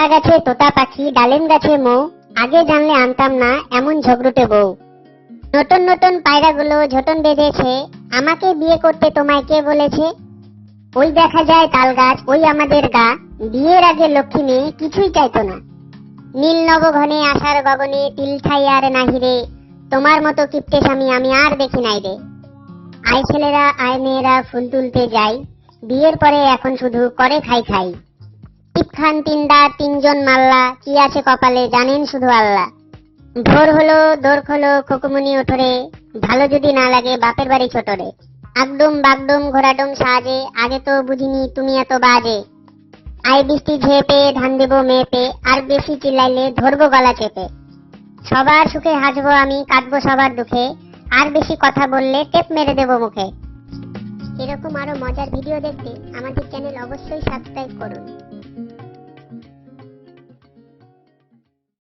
লতা গাছে তোতা পাখি, ডালিম গাছে মৌ, আগে জানলে আনতাম না এমন ঝগড়ুটে বউ। নতুন নতুন পায়রাগুলো ঝোটন বেঁধেছে, আমাকে বিয়ে করতে তোমায় কে বলেছে? ওই দেখা যায় তাল গাছ, ওই আমাদের গা, বিয়ের আগে লক্ষ্মী মেয়ে কিছুই চাইতো না। নীল নবঘনে আশার গগনে তিল ঠাই আর নাহিরে, তোমার মতো কিপ্টে স্বামী আমি আর দেখি নাই রে। আয় ছেলেরা আয় মেয়েরা ফুল তুলতে যাই, বিয়ের পরে এখন শুধু করে খাই খাই। টিপ খান তিনদা তিনজন মাল্লা, কি আছে কপালে জানেন শুধু আল্লাহ। ভোর হলো দোর খোলো খুকুমনি ওঠরে, ভালো যদি না লাগে বাপের বাড়ি ছোটরে। আগডুম বাগডুম ঘোড়াডুম সাজে, আগে তো বুঝিনি তুমি এত বাজে। আই বৃষ্টি ঝেপে ধান দেবো মেপে, আর বেশি চিল্লাইলে ধরবো গলা চেপে। সবার সুখে হাসবো আমি, কাটবো সবার দুঃখে, আর বেশি কথা বললে টেপ মেরে দেবো মুখে। এরকম আরো মজার ভিডিও দেখতে আমাদের চ্যানেল অবশ্যই সাবস্ক্রাইব করুন।